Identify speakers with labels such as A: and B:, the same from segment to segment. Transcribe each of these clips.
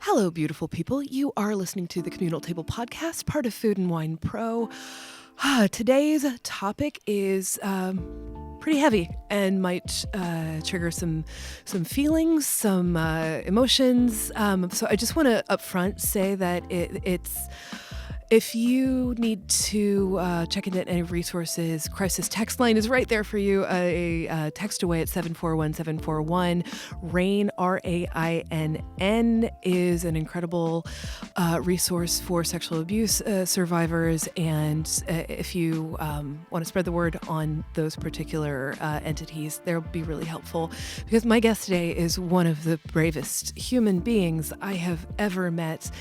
A: Hello, beautiful people. You are listening to the Communal Table podcast, part of Food and Wine Pro. Today's topic is pretty heavy and might trigger some feelings, some emotions. So I just want to upfront say that it's if you need to check into any resources, crisis text line is right there for you. A text away at 741-741. RAINN, RAINN, is an incredible resource for sexual abuse survivors. And if you want to spread the word on those particular entities, they'll be really helpful. Because my guest today is one of the bravest human beings I have ever met.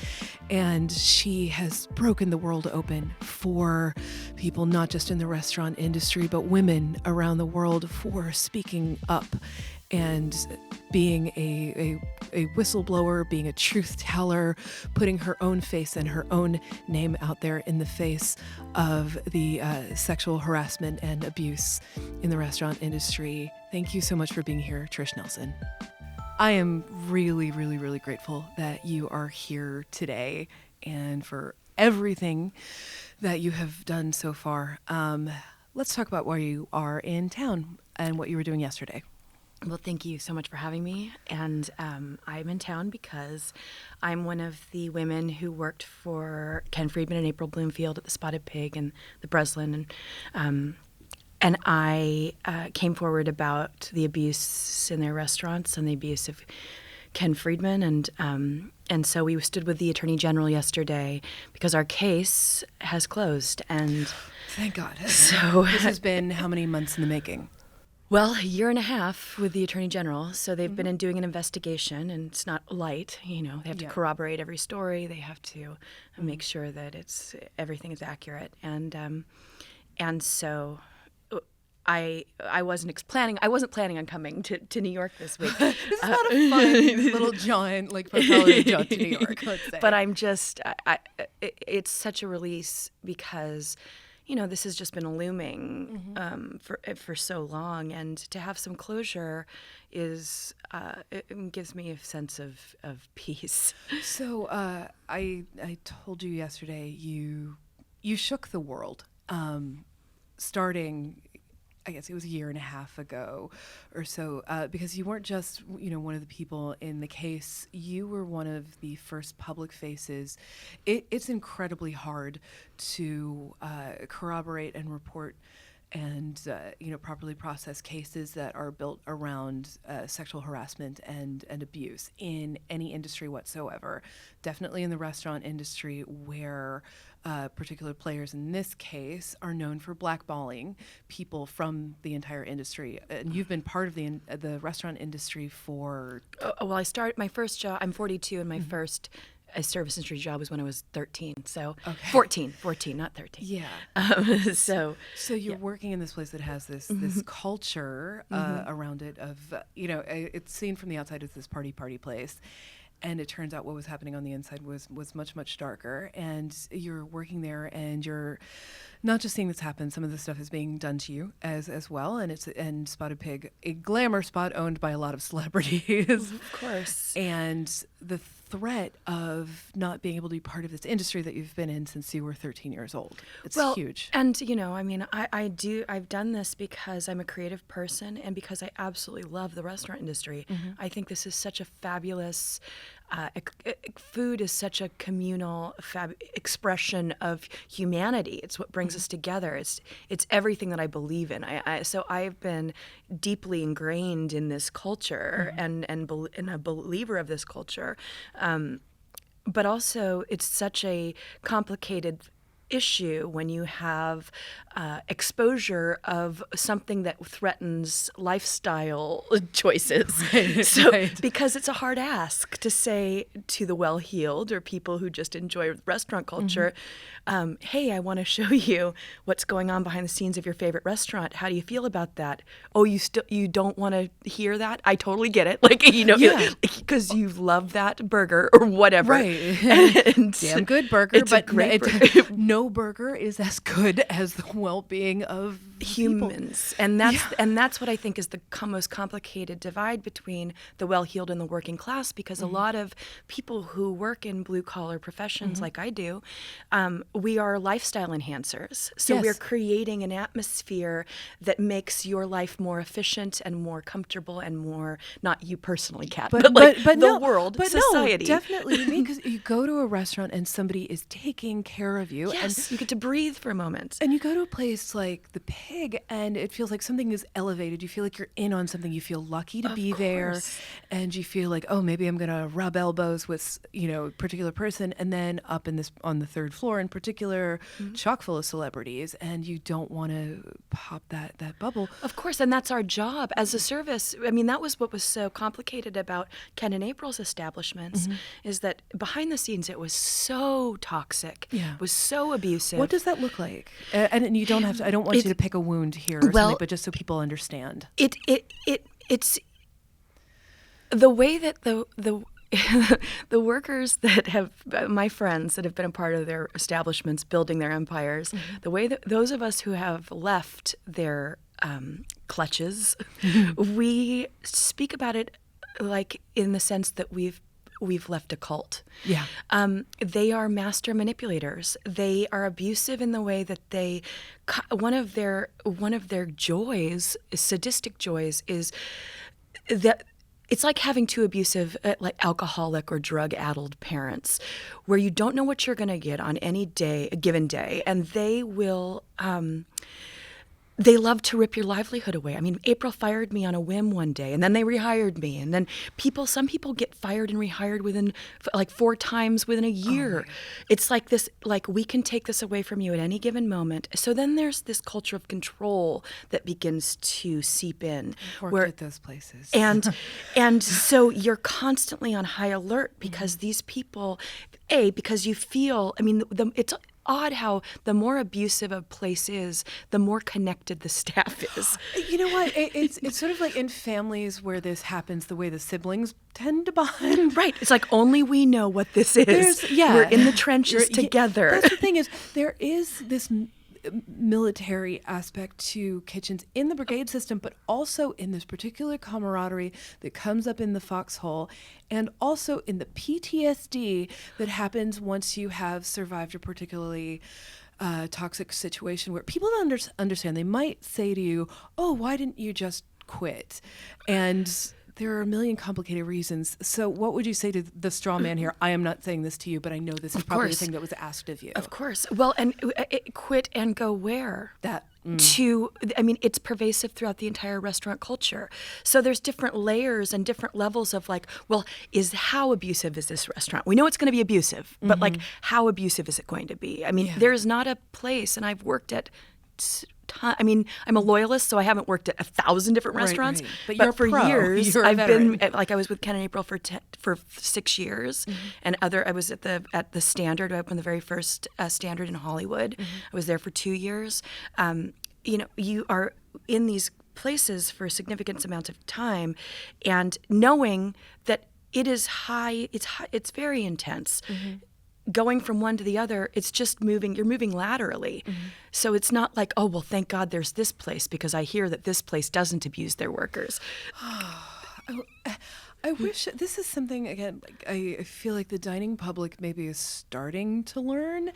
A: And she has broken the world open for people, not just in the restaurant industry, but women around the world, for speaking up and being a whistleblower, being a truth teller, putting her own face and her own name out there in the face of the sexual harassment and abuse in the restaurant industry. Thank you so much for being here, Trish Nelson. I am really, really, really grateful that you are here today and for everything that you have done so far. Let's talk about where you are in town and what you were doing yesterday.
B: Well, thank you so much for having me. And I'm in town because I'm one of the women who worked for Ken Friedman and April Bloomfield at the Spotted Pig and the Breslin. And I came forward about the abuse in their restaurants and the abuse of Ken Friedman. And so we stood with the Attorney General yesterday because our case has closed. And
A: thank God.
B: So
A: this has been how many months in the making?
B: Well, a year and a half with the Attorney General. So they've been doing an investigation, and it's not light. You know, they have to corroborate every story. They have to make sure that everything is accurate. And so I wasn't planning on coming to New York this week.
A: This is not a fun little jaunt, like propelling jaunt to New York, let's say.
B: But I'm just, it's such a release because, you know, this has just been looming for so long, and to have some closure is it gives me a sense of peace.
A: So I told you yesterday you shook the world, starting, I guess it was a year and a half ago or so, because you weren't just, one of the people in the case. You were one of the first public faces. It's incredibly hard to corroborate and report and properly process cases that are built around sexual harassment and abuse in any industry whatsoever. Definitely in the restaurant industry, where particular players in this case are known for blackballing people from the entire industry. And you've been part of the restaurant industry for...
B: Well, I started my first job. I'm 42, and my first service industry job was when I was 13. So okay. 14, not 13.
A: Yeah.
B: So
A: you're working in this place that has this culture around it of, it's seen from the outside as this party place. And it turns out what was happening on the inside was much, much darker. And you're working there, and you're not just seeing this happen. Some of the stuff is being done to you as well. And Spotted Pig, a glamour spot owned by a lot of celebrities.
B: Of course.
A: And the threat of not being able to be part of this industry that you've been in since you were 13 years old. It's huge.
B: And, I've done this because I'm a creative person and because I absolutely love the restaurant industry. I think this is such a fabulous... food is such a communal expression of humanity. It's what brings us together. It's everything that I believe in. So I've been deeply ingrained in this culture and a believer of this culture. But also, it's such a complicated issue when you have exposure of something that threatens lifestyle choices. Right. Because it's a hard ask to say to the well-heeled or people who just enjoy restaurant culture, hey, I want to show you what's going on behind the scenes of your favorite restaurant. How do you feel about that? Oh, you don't want to hear that? I totally get it. Because you love that burger or whatever.
A: Right.
B: And
A: damn good burger,
B: it's
A: but
B: a great burger.
A: No burger is as good as the well-being of
B: humans, and that's what I think is the most complicated divide between the well-heeled and the working class, because a lot of people who work in blue-collar professions like I do, we are lifestyle enhancers. So we're creating an atmosphere that makes your life more efficient and more comfortable and more, not you personally, Kat, but the world, society.
A: No, definitely me, because you go to a restaurant and somebody is taking care of you.
B: Yes, and you get to breathe for a moment.
A: And you go to a place like the Pig, and it feels like something is elevated. You feel like you're in on something. You feel lucky to be there, and you feel like, oh, maybe I'm gonna rub elbows with a particular person, and then up on the third floor in particular, chock full of celebrities, and you don't want to pop that bubble.
B: Of course, and that's our job as a service. I mean, that was what was so complicated about Ken and April's establishments, is that behind the scenes it was so toxic, was so abusive.
A: What does that look like? And you don't have to. I don't want you to pick a wound here, or something, but just so people understand.
B: It's the way that the the workers that have, my friends that have been a part of their establishments building their empires, the way that those of us who have left their clutches, we speak about it like in the sense that we've left a cult.
A: Yeah.
B: They are master manipulators. They are abusive in the way that one of their joys, sadistic joys, is that it's like having two abusive, like alcoholic or drug-addled parents, where you don't know what you're going to get on any day, a given day, and they will. They love to rip your livelihood away. I mean, April fired me on a whim one day, and then they rehired me. And then some people get fired and rehired within like 4 times within a year. It's like this, like, we can take this away from you at any given moment. So then there's this culture of control that begins to seep in.
A: Worked at those places.
B: And so you're constantly on high alert because these people, because you feel, I mean, it's odd how the more abusive a place is, the more connected the staff is.
A: You know what? It's sort of like in families where this happens, the way the siblings tend to bond.
B: Right. It's like only we know what this is. We're in the trenches together.
A: That's the thing is, there is this military aspect to kitchens in the brigade system, but also in this particular camaraderie that comes up in the foxhole, and also in the PTSD that happens once you have survived a particularly toxic situation where people don't understand. They might say to you, oh, why didn't you just quit? And there are a million complicated reasons. So what would you say to the straw man here? I am not saying this to you, but I know this is probably the thing that was asked of you.
B: Of course. Well, and quit and go where? I mean, it's pervasive throughout the entire restaurant culture. So there's different layers and different levels of like, well, how abusive is this restaurant? We know it's going to be abusive, but like, how abusive is it going to be? I mean, there's not a place, and I've worked at I mean, I'm a loyalist, so I haven't worked at 1,000 different restaurants.
A: Right. But
B: for years,
A: I've
B: been like, I was with Ken and April for 6 years, and I was at the Standard. I opened the very first Standard in Hollywood. I was there for 2 years. You are in these places for significant amounts of time, and knowing that it is high, it's very intense. Going from one to the other, it's just you're moving laterally. So it's not like, oh, well, thank God there's this place because I hear that this place doesn't abuse their workers.
A: I wish this is something, again, like I feel like the dining public maybe is starting to learn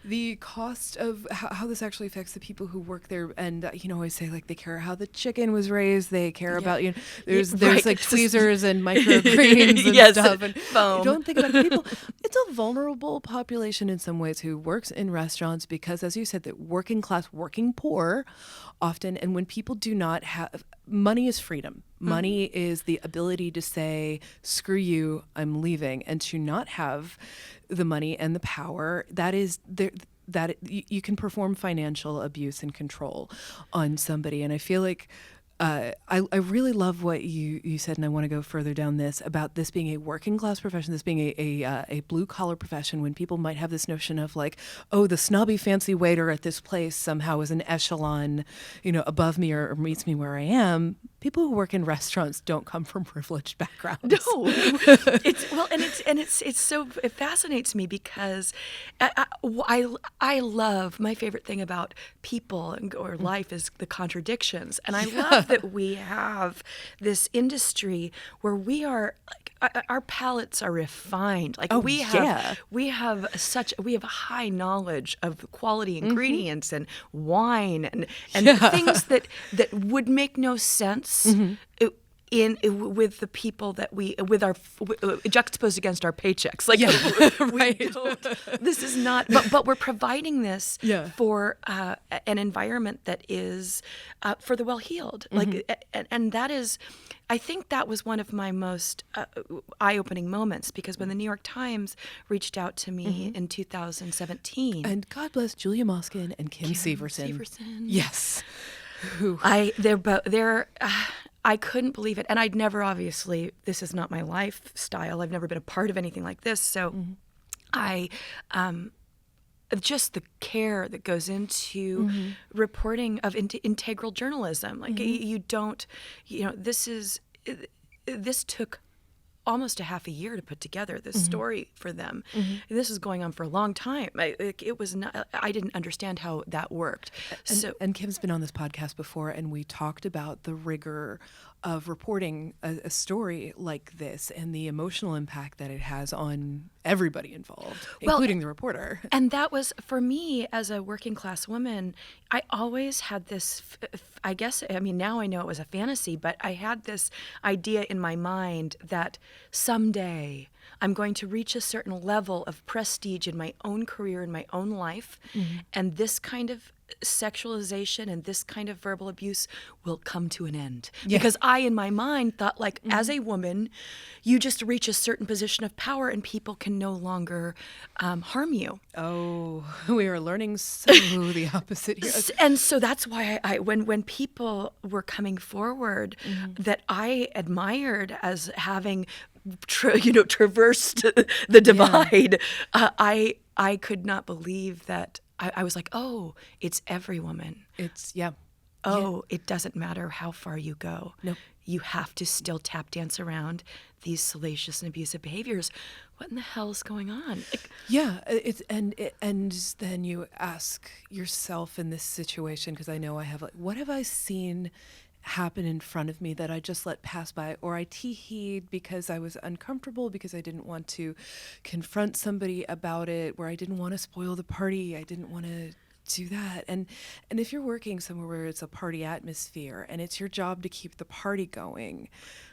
A: the cost of how this actually affects the people who work there. And, I always say, like, they care how the chicken was raised. They care about, there's like tweezers and microgreens and stuff. And
B: foam.
A: You don't think about the people. It's a vulnerable population in some ways who works in restaurants because, as you said, that working class, working poor often. And when people do not have, money is freedom. Money is the ability to say, screw you, I'm leaving. And to not have the money and the power, that you can perform financial abuse and control on somebody. And I feel like I really love what you said, and I want to go further down this about this being a working class profession, this being a blue collar profession, when people might have this notion of like, oh, the snobby fancy waiter at this place somehow is an echelon, above me or meets me where I am. People who work in restaurants don't come from privileged backgrounds.
B: No, it fascinates me because I love, my favorite thing about people or life is the contradictions, and I love that we have this industry where we are like our palates are refined. Like we have a high knowledge of quality ingredients and wine and things that would make no sense. With the people that juxtaposed against our paychecks, like
A: right.
B: This is not, but we're providing this for an environment that is for the well-heeled, and that is, I think that was one of my most eye-opening moments, because when the New York Times reached out to me in 2017,
A: and God bless Julia Moskin and Kim Severson. Yes,
B: I couldn't believe it. And I'd never, obviously, this is not my lifestyle. I've never been a part of anything like this. So just the care that goes into reporting of integral journalism. Like this took almost a half a year to put together this story for them. This is going on for a long time. It was not. I didn't understand how that worked.
A: And Kim's been on this podcast before, and we talked about the rigor of reporting a story like this and the emotional impact that it has on everybody involved, including the reporter.
B: And that was, for me, as a working class woman, I always had this, now I know it was a fantasy, but I had this idea in my mind that someday I'm going to reach a certain level of prestige in my own career, in my own life, and this kind of sexualization and this kind of verbal abuse will come to an end. Because I, in my mind, thought as a woman, you just reach a certain position of power and people can no longer harm you.
A: Oh, we are learning the opposite here.
B: And so that's why when people were coming forward that I admired as having traversed the divide, I could not believe that. I was like, oh, it's every woman. It doesn't matter how far you go.
A: Nope.
B: You have to still tap dance around these salacious and abusive behaviors. What in the hell is going on?
A: And then you ask yourself in this situation, because I know I have, what have I seen happen in front of me that I just let pass by, or I tee-heed because I was uncomfortable, because I didn't want to confront somebody about it, where I didn't want to spoil the party, I didn't want to do that. And if you're working somewhere where it's a party atmosphere and it's your job to keep the party going,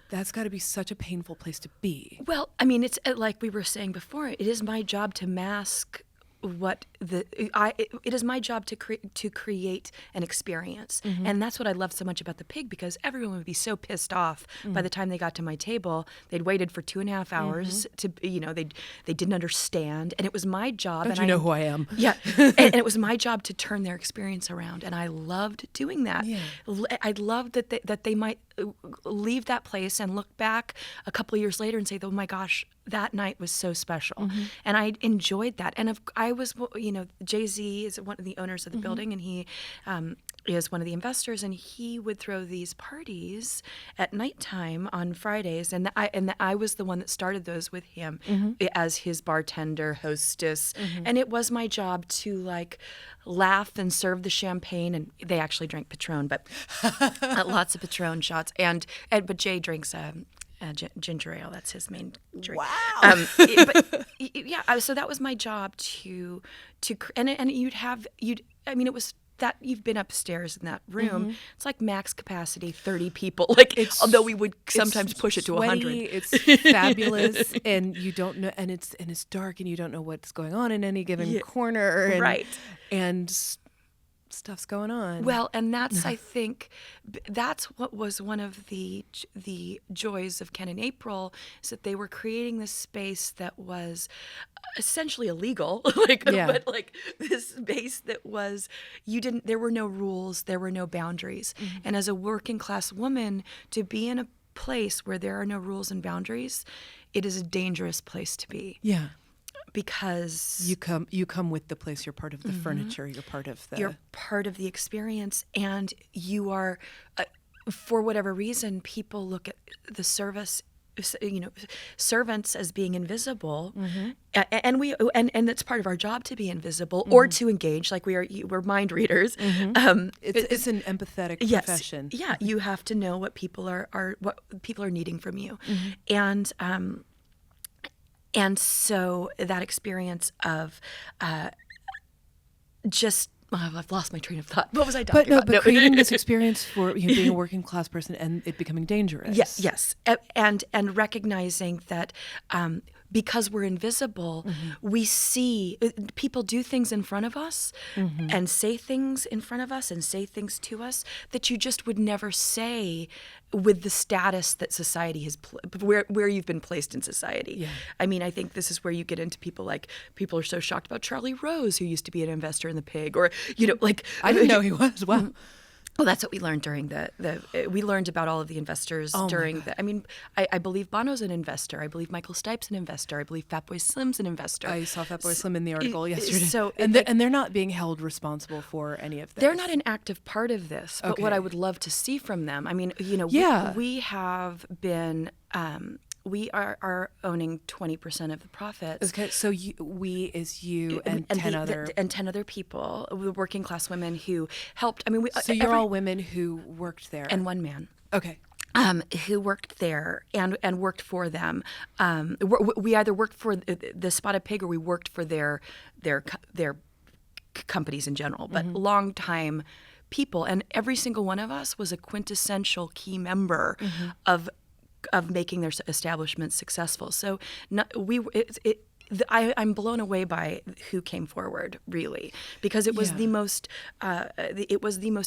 A: that's got to be such a painful place to be.
B: Well, I mean, it's like we were saying before, it is my job to mask it is my job to create an experience. And that's what I love so much about the pig, because everyone would be so pissed off by the time they got to my table. They'd waited for 2.5 hours to, they didn't understand, and it was my job.
A: Don't you know who I am?
B: Yeah, and it was my job to turn their experience around, and I loved doing that.
A: Yeah.
B: I loved that they might leave that place and look back a couple of years later and say, oh my gosh, that night was so special. And I enjoyed that. And I was, Jay-Z is one of the owners of the building, and he is one of the investors, and he would throw these parties at nighttime on Fridays, and I was the one that started those with him as his bartender, hostess, and it was my job to laugh and serve the champagne, and they actually drank Patron, but lots of Patron shots, but Jay drinks ginger ale. That's his main drink.
A: Wow.
B: So that was my job to and it was that you've been upstairs in that room. It's like max capacity, 30 people. Although we would sometimes push it to 100.
A: It's fabulous, and you don't know, and it's dark, and you don't know what's going on in any given corner.
B: Right.
A: And stuff's going on.
B: Well, and that's, I think, that's what was one of the joys of Ken and April, is that they were creating this space that was essentially illegal, but like this space that was, there were no rules, there were no boundaries. Mm-hmm. And as a working class woman, to be in a place where there are no rules and boundaries, it is a dangerous place to be.
A: Yeah.
B: Because
A: you come with the place. You're part of the furniture. You're part of the
B: experience, and you are, for whatever reason, people look at the servants as being invisible, and it's part of our job to be invisible or to engage. Like we're mind readers.
A: It's an empathetic profession.
B: Yeah, you have to know what people are needing from you, and so that experience of I've lost my train of thought. What was I talking about?
A: But creating this experience for being a working class person and it becoming dangerous.
B: Yes. And recognizing that because we're invisible, we see people do things in front of us and say things in front of us and say things to us that you just would never say with the status that society has, where you've been placed in society. Yeah. I mean, I think this is where you get into people are so shocked about Charlie Rose, who used to be an investor in the pig, or,
A: I didn't know he was. Wow.
B: Well, that's what we learned during we learned about all of the investors during I believe Bono's an investor. I believe Michael Stipe's an investor. I believe Fatboy Slim's an investor.
A: I saw Fatboy Slim in the article yesterday. So, and they're not being held responable for any of this.
B: They're not an active part of this, but what I would love to see from them, I mean, we have been... we are owning 20% of the profits.
A: Okay, so we is you and 10
B: other people, working class women who helped. I mean,
A: so you're all women who worked there,
B: and one man.
A: Okay.
B: Who worked there and worked for them. We either worked for the Spotted Pig or we worked for their companies in general, but long time people, and every single one of us was a quintessential key member of making their establishment successful. So I'm blown away by who came forward, really, because it was the most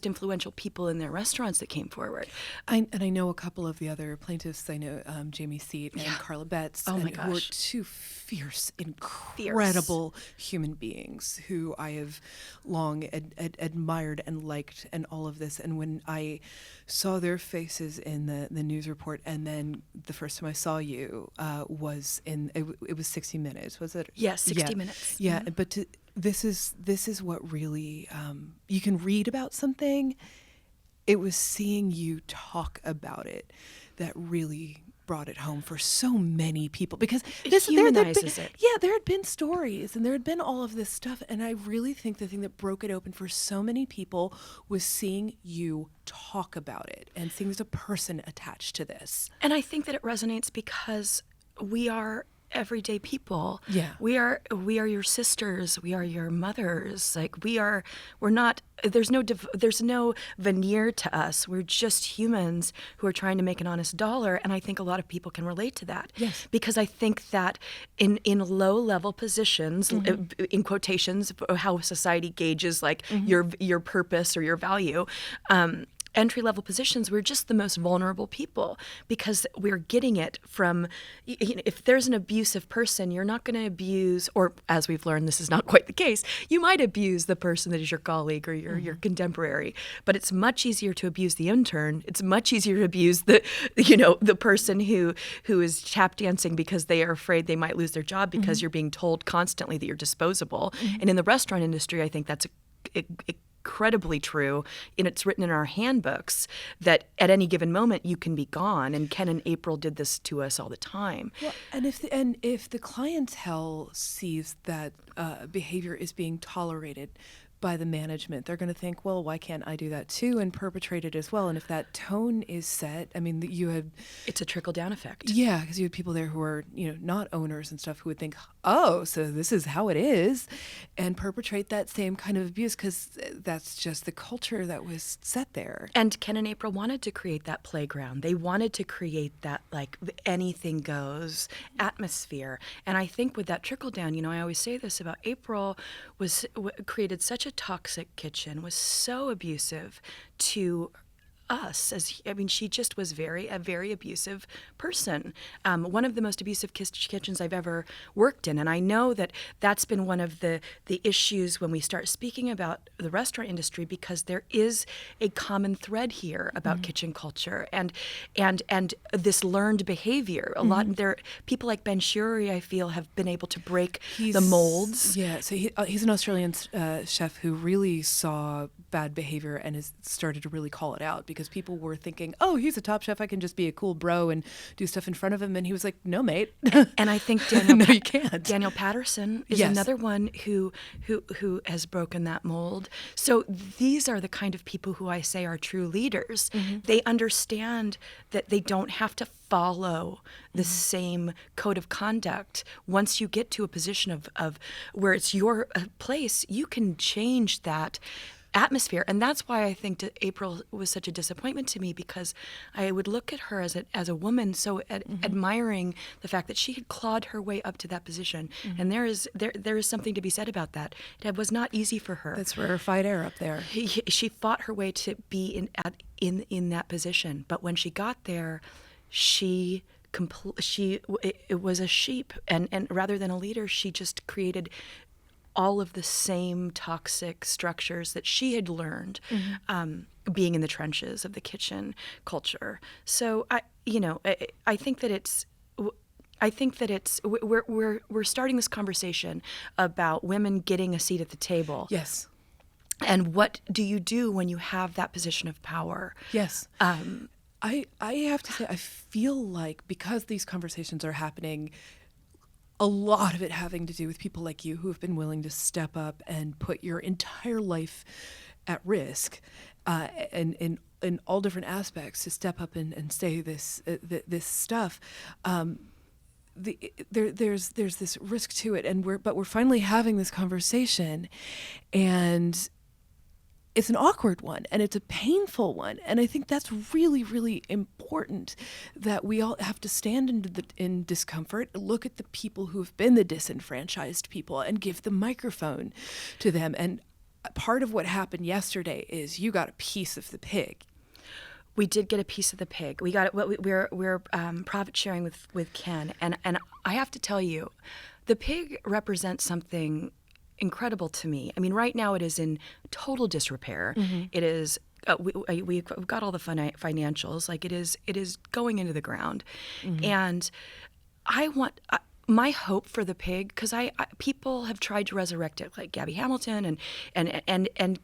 B: influential people in their restaurants that came forward.
A: I know a couple of the other plaintiffs. I know Jamie Seat and Carla Betts, who are two fierce, incredible human beings who I have long admired and liked, and all of this. And when I saw their faces in the news report, and then the first time I saw you was it was 60 Minutes. Was it?
B: Yes, 60 Minutes.
A: Yeah, but this is what really you can read about something. It was seeing you talk about it that really brought it home for so many people, because
B: it humanizes it.
A: Yeah, there had been stories and there had been all of this stuff, and I really think the thing that broke it open for so many people was seeing you talk about it and seeing there's a person attached to this.
B: And I think that it resonates because we are everyday people.
A: Yeah.
B: We are your sisters, we are your mothers. Like we're not, there's no veneer to us. We're just humans who are trying to make an honest dollar, and I think a lot of people can relate to that.
A: Yes.
B: Because I think that in low level positions, in quotations, how society gauges like your purpose or your value, entry-level positions, we're just the most vulnerable people, because we're getting it from, if there's an abusive person, you're not going to abuse, or as we've learned, this is not quite the case, you might abuse the person that is your colleague or your contemporary, but it's much easier to abuse the intern. It's much easier to abuse the person who is tap dancing because they are afraid they might lose their job because you're being told constantly that you're disposable. And in the restaurant industry, I think that's incredibly true, and it's written in our handbooks that at any given moment you can be gone. And Ken and April did this to us all the time.
A: Well, and if the clientele sees that behavior is being tolerated by the management, they're going to think, well, why can't I do that too and perpetrate it as well? And if that tone is set, I mean,
B: it's a trickle-down effect.
A: Yeah, because you had people there who are, not owners and stuff, who would think, oh, so this is how it is, and perpetrate that same kind of abuse, because that's just the culture that was set there.
B: And Ken and April wanted to create that playground. They wanted to create that, like, anything goes atmosphere. And I think with that trickle-down, I always say this about April, created such a toxic kitchen, was so abusive to us. She just was a very abusive person. One of the most abusive kitchens I've ever worked in. And I know that that's been one of the issues when we start speaking about the restaurant industry, because there is a common thread here about kitchen culture and this learned behavior. A lot there, people like Ben Shuri, I feel, have been able to break the molds.
A: Yeah, so he's an Australian chef who really saw bad behavior and has started to really call it out, because people were thinking, oh, he's a top chef, I can just be a cool bro and do stuff in front of him. And he was like, no, mate.
B: And I think Daniel
A: no, you can't.
B: Daniel Patterson is
A: Yes.
B: another one who has broken that mold. So these are the kind of people who I say are true leaders. They understand that they don't have to follow the same code of conduct. Once you get to a position of where it's your place, you can change that atmosphere. And that's why I think that April was such a disappointment to me, because I would look at her as a woman so admiring the fact that she had clawed her way up to that position. And there is something to be said about that. It was not easy for her.
A: That's rarefied air up there.
B: She fought her way to be in that position. But when she got there, it was a sheep, and rather than a leader, she just created all of the same toxic structures that she had learned being in the trenches of the kitchen culture. So I think that we're starting this conversation about women getting a seat at the table.
A: Yes.
B: And what do you do when you have that position of power?
A: Yes. I have to say, I feel like because these conversations are happening, a lot of it having to do with people like you who have been willing to step up and put your entire life at risk, and in all different aspects, to step up and say this stuff. There's this risk to it, and we're finally having this conversation, and it's an awkward one, and it's a painful one. And I think that's really, really important, that we all have to stand in discomfort, look at the people who have been the disenfranchised people, and give the microphone to them. And part of what happened yesterday is you got a piece of the pig.
B: We did get a piece of the pig. We got it. We're profit sharing with Ken, and I have to tell you, the pig represents something incredible to me. I mean, right now it is in total disrepair. It is. We've got all the financials. Like, it is going into the ground, and I want. My hope for the pig, because people have tried to resurrect it, like Gabby Hamilton, and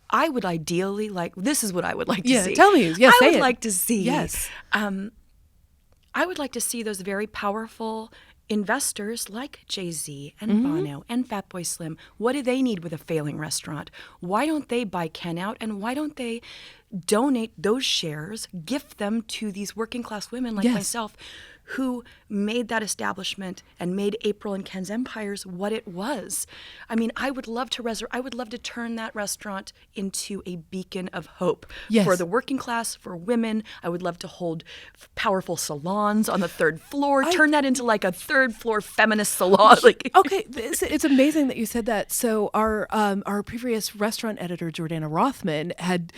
B: I would ideally this is what I would like to see.
A: Yeah, tell me. Yes,
B: I
A: say
B: would
A: it.
B: like to see.
A: Yes.
B: I would like to see those very powerful investors like Jay-Z and Bono and Fatboy Slim. What do they need with a failing restaurant? Why don't they buy Ken out, and why don't they donate those shares, gift them to these working class women like myself, who made that establishment and made April and Ken's empires what it was? I mean, I would love to turn that restaurant into a beacon of hope for the working class, for women. I would love to hold powerful salons on the third floor, turn that into like a third floor feminist salon.
A: Okay, it's amazing that you said that. So our previous restaurant editor, Jordana Rothman, had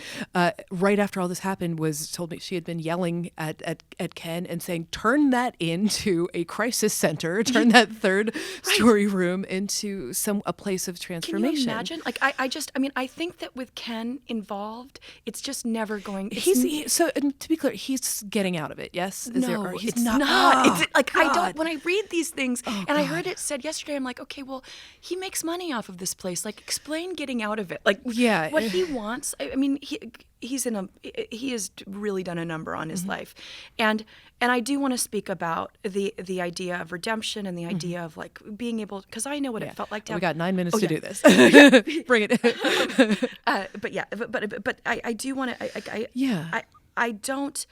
A: right after all this happened, told me she had been yelling at Ken and saying, turn that into a crisis center, turn that third story room into a place of transformation.
B: Can you imagine? Like, I think that with Ken involved, it's just never going.
A: So and to be clear, he's getting out of it. Yes,
B: he's not.
A: Oh,
B: it's like,
A: God.
B: I don't. When I read these things, and I heard it said yesterday, I'm like, okay, well, he makes money off of this place. Like, explain getting out of it. Like, what he wants. I mean, he has really done a number on his life, and I do want to speak about the idea of redemption and the idea of like being able, because I know what it felt like to have.
A: We got 9 minutes to do this. Bring it.
B: But I do want to. I don't.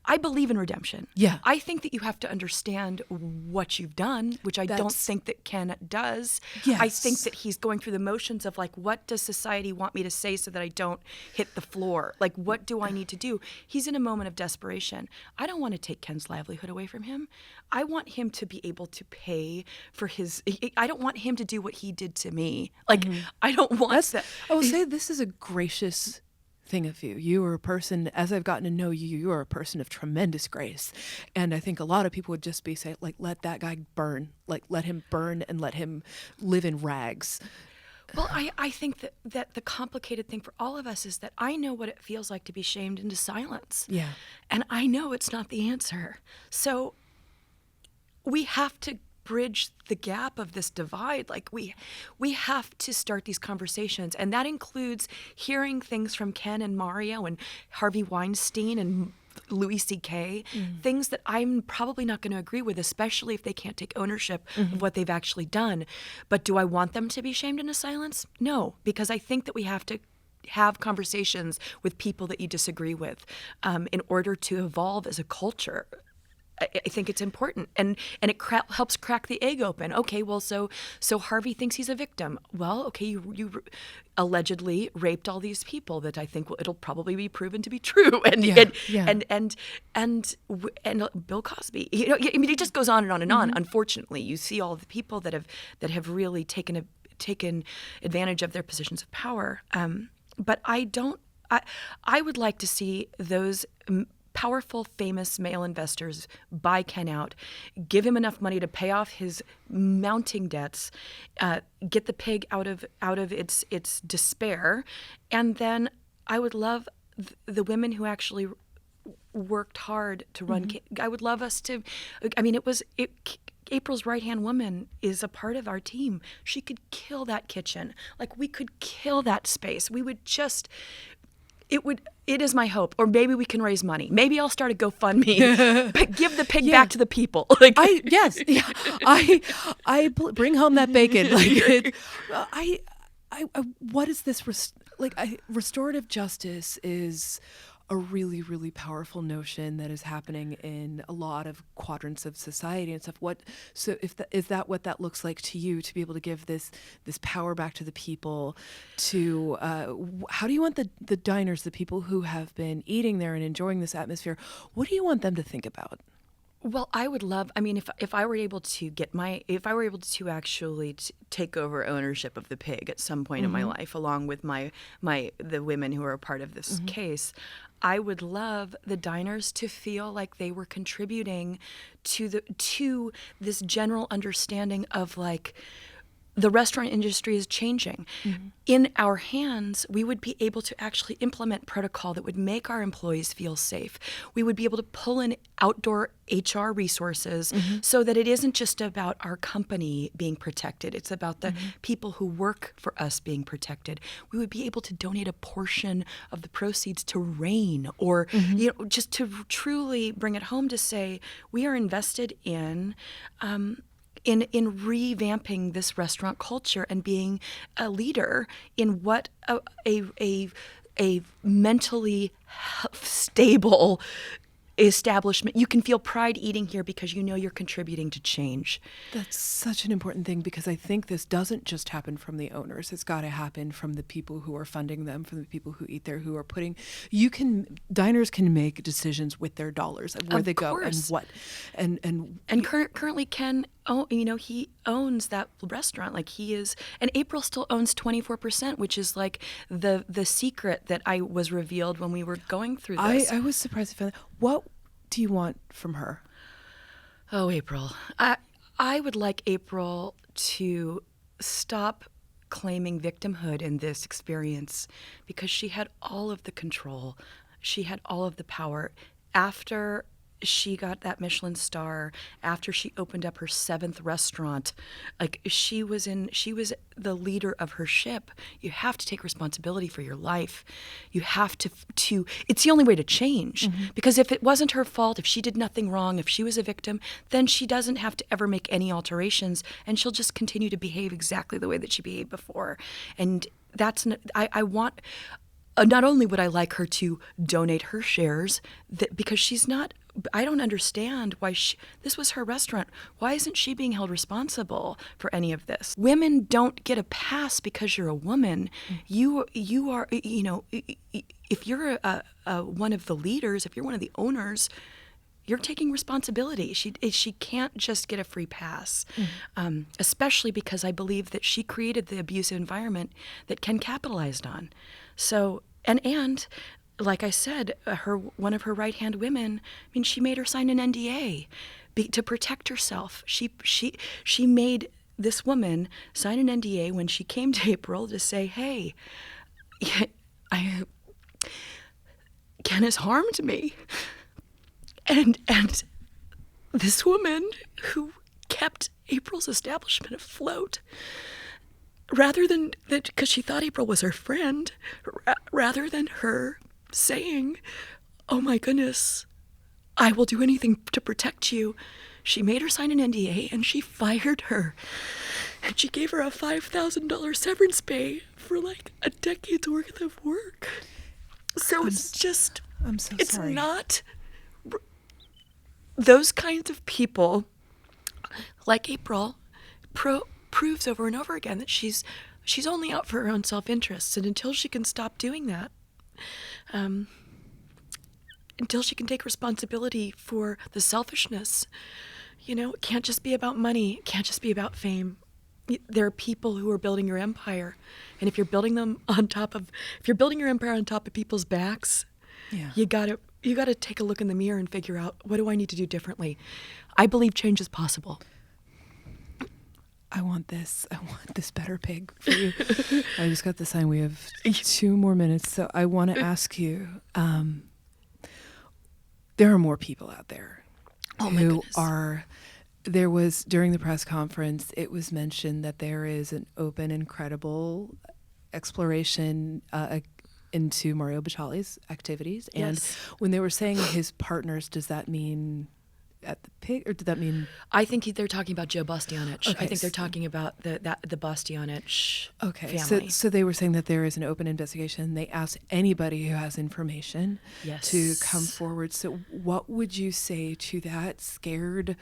B: I believe in redemption.
A: Yeah.
B: I think that you have to understand what you've done, which I don't think that Ken does.
A: Yes.
B: I think that he's going through the motions of like, what does society want me to say so that I don't hit the floor? Like, what do I need to do? He's in a moment of desperation. I don't want to take Ken's livelihood away from him. I want him to be able to pay for I don't want him to do what he did to me. Like, I don't want that.
A: I will say this is a gracious thing of you. You are a person, as I've gotten to know you, you are a person of tremendous grace. And I think a lot of people would just be saying, like, let that guy burn. Like, let him burn and let him live in rags.
B: Well, I think that the complicated thing for all of us is that I know what it feels like to be shamed into silence.
A: Yeah.
B: And I know it's not the answer. So we have to bridge the gap of this divide. Like we have to start these conversations, and that includes hearing things from Ken and Mario and Harvey Weinstein and Louis C.K., things that I'm probably not going to agree with, especially if they can't take ownership of what they've actually done. But do I want them to be shamed into silence? No, because I think that we have to have conversations with people that you disagree with in order to evolve as a culture. I think it's important, and it helps crack the egg open. Okay, well, so Harvey thinks he's a victim. Well, okay, you allegedly raped all these people that I think it'll probably be proven to be true, and Bill Cosby. You know, I mean, it just goes on and on and on. Unfortunately, you see all the people that have really taken advantage of their positions of power. But I would like to see those powerful, famous male investors buy Ken out, give him enough money to pay off his mounting debts, get the pig out of its despair, and then I would love the women who actually worked hard to run. I would love us to. I mean, April's right-hand woman is a part of our team. She could kill that kitchen. Like, we could kill that space. We would just. It is my hope, or maybe we can raise money. Maybe I'll start a GoFundMe. But give the pig back to the people. Like,
A: I bring home that bacon. Like, what is this? Restorative justice is a really, really powerful notion that is happening in a lot of quadrants of society and stuff. Is that what that looks like to you, to be able to give this power back to the people? To how do you want the diners, the people who have been eating there and enjoying this atmosphere, what do you want them to think about?
B: Well, I would love. I mean, if I were able to actually take over ownership of the pig at some point in my life, along with the women who are a part of this case, I would love the diners to feel like they were contributing to this general understanding of, like, the restaurant industry is changing. In our hands, we would be able to actually implement protocol that would make our employees feel safe. We would be able to pull in outdoor HR resources so that it isn't just about our company being protected. It's about the people who work for us being protected. We would be able to donate a portion of the proceeds to RAIN, or just to truly bring it home to say we are invested in revamping this restaurant culture and being a leader in what a mentally stable establishment. You can feel pride eating here because you know you're contributing to change.
A: That's such an important thing, because I think this doesn't just happen from the owners. It's got to happen from the people who are funding them, from the people who eat there, who are putting. Diners can make decisions with their dollars and where they go and what, and
B: currently Ken. Oh, he owns that restaurant. Like, he is, and April still owns 24%, which is like the secret that I was revealed when we were going through this.
A: I was surprised to find that. What do you want from her?
B: Oh, April. I would like April to stop claiming victimhood in this experience, because she had all of the control. She had all of the power. After she got that Michelin star, after she opened up her 7th restaurant, like, she was the leader of her ship. You have to take responsibility for your life. You have to it's the only way to change, because if it wasn't her fault, if she did nothing wrong, if she was a victim, then she doesn't have to ever make any alterations, and she'll just continue to behave exactly the way that she behaved before. And not only would I like her to donate her shares, because she's not, I don't understand why this was her restaurant. Why isn't she being held responsible for any of this? Women don't get a pass because you're a woman. You are, if you're one of the leaders, if you're one of the owners, you're taking responsibility. She can't just get a free pass, especially because I believe that she created the abusive environment that Ken capitalized on. So, and like I said, one of her right-hand women, I mean, she made her sign an NDA to protect herself. She made this woman sign an NDA when she came to April to say, hey, Ken has harmed me. And this woman who kept April's establishment afloat, rather than that, because she thought April was her friend, rather than her saying, oh my goodness, I will do anything to protect you, she made her sign an NDA and she fired her. And she gave her a $5,000 severance pay for like a decade's worth of work. So I'm so it's
A: sorry.
B: Not those kinds of people, like April, proves over and over again that she's only out for her own self-interest, and until she can stop doing that, until she can take responsibility for the selfishness, it can't just be about money, it can't just be about fame. There are people who are building your empire, and if you're building your empire on top of people's backs, you gotta take a look in the mirror and figure out, what do I need to do differently? I believe change is possible.
A: I want this better pig for you. I just got the sign. We have 2 more minutes, so I want to ask you, there are more people out there who are, there was, during the press conference, it was mentioned that there is an open and credible exploration into Mario Batali's activities. And when they were saying his partners, does that mean at the pig, or did that mean?
B: I think they're talking about Joe Bastianich. Okay, I think they're talking about the Bastianich family.
A: So they were saying that there is an open investigation. They asked anybody who has information to come forward. So what would you say to that scared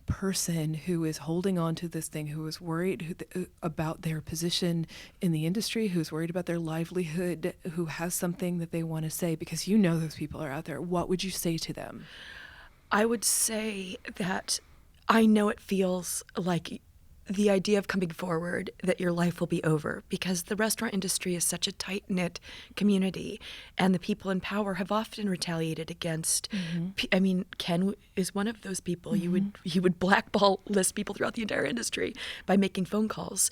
A: person who is holding on to this thing, who is worried about their position in the industry, who's worried about their livelihood, who has something that they want to say, because those people are out there? What would you say to them?
B: I would say that I know it feels like the idea of coming forward that your life will be over, because the restaurant industry is such a tight-knit community, and the people in power have often retaliated against. I mean, Ken is one of those people. He would blackball list people throughout the entire industry by making phone calls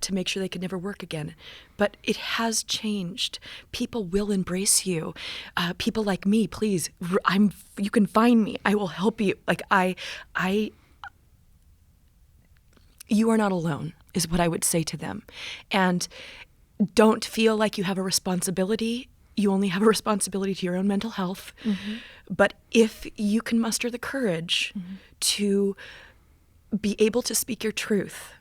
B: to make sure they could never work again. But it has changed. People will embrace you. People like me, please. You can find me. I will help you. Like you are not alone, is what I would say to them. And don't feel like you have a responsibility. You only have a responsibility to your own mental health. But if you can muster the courage to be able to speak your truth,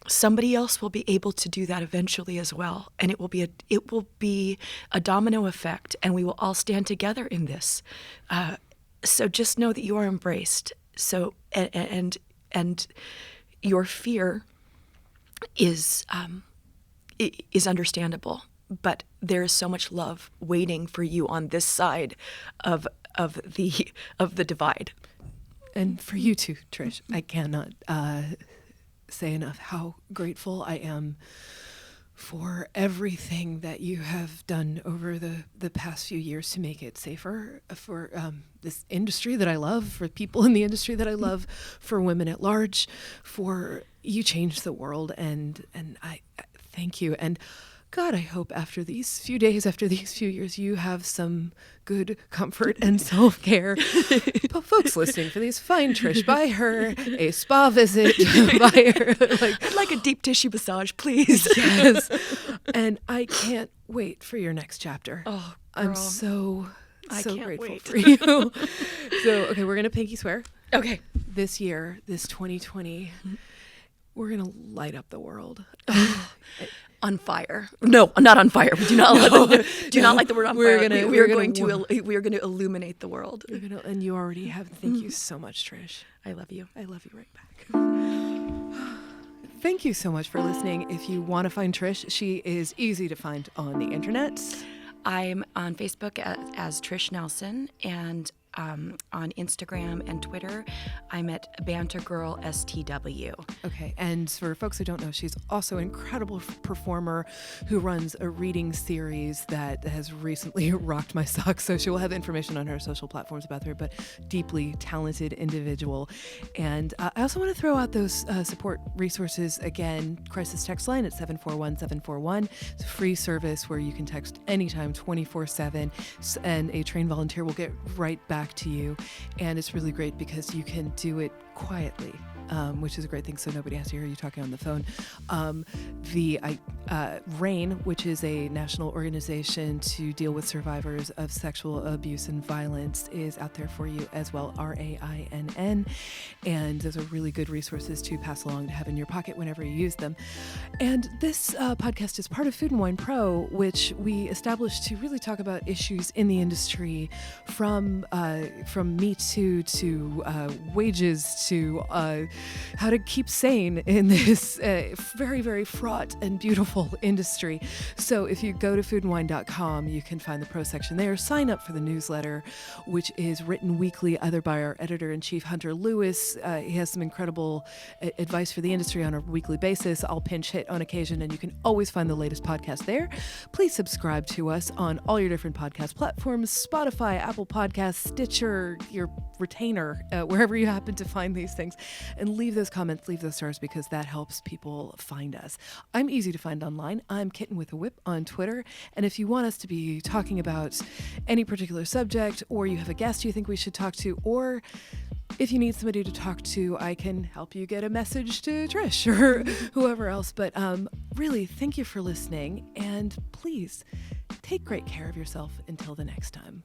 B: somebody else will be able to do that eventually as well. And it will be a domino effect, and we will all stand together in this. So just know that you are embraced. So, and your fear is understandable, but there is so much love waiting for you on this side of the divide.
A: And for you too, Trish. I cannot say enough how grateful I am for everything that you have done over the past few years to make it safer for this industry that I love, for people in the industry that I love, for women at large. For you changed the world, and I thank you. And God, I hope after these few days, after these few years, you have some good comfort and self-care. But folks listening, for these, find Trish, buy her a spa visit, buy her
B: I'd like a deep tissue massage, please.
A: Yes. And I can't wait for your next chapter.
B: Oh, girl.
A: I'm so grateful
B: wait.
A: for you. So, okay, we're going to pinky swear.
B: Okay.
A: This year, this 2020, We're going to light up the world.
B: On fire. No, not on fire. We do not do not like the word on fire. We are going to illuminate the world.
A: And you already have. Thank you so much, Trish.
B: I love you.
A: I love you right back. Thank you so much for listening. If you want to find Trish, she is easy to find on the internet.
B: I'm on Facebook as Trish Nelson, and on Instagram and Twitter, I'm at BanterGirlSTW.
A: Okay, and for folks who don't know, she's also an incredible performer who runs a reading series that has recently rocked my socks. So she will have information on her social platforms about her, but deeply talented individual. And I also want to throw out those support resources again. Crisis text line at 741-741. It's a free service where you can text anytime, 24/7, and a trained volunteer will get right back to you. And it's really great because you can do it quietly, which is a great thing, so nobody has to hear you talking on the phone. RAIN, which is a national organization to deal with survivors of sexual abuse and violence, is out there for you as well, RAINN. And those are really good resources to pass along to have in your pocket whenever you use them. And this podcast is part of Food and Wine Pro, which we established to really talk about issues in the industry, from Me Too to wages to how to keep sane in this very, very fraught and beautiful industry. So if you go to foodandwine.com, you can find the pro section there. Sign up for the newsletter, which is written weekly either by our editor-in-chief, Hunter Lewis. He has some incredible advice for the industry on a weekly basis. I'll pinch hit on occasion, and you can always find the latest podcast there. Please subscribe to us on all your different podcast platforms, Spotify, Apple Podcasts, Stitcher, your retainer, wherever you happen to find these things. And leave those comments, leave those stars, because that helps people find us. I'm easy to find online. I'm Kitten with a Whip on Twitter. And if you want us to be talking about any particular subject, or you have a guest you think we should talk to, or if you need somebody to talk to, I can help you get a message to Trish or whoever else. But really, thank you for listening. And please take great care of yourself until the next time.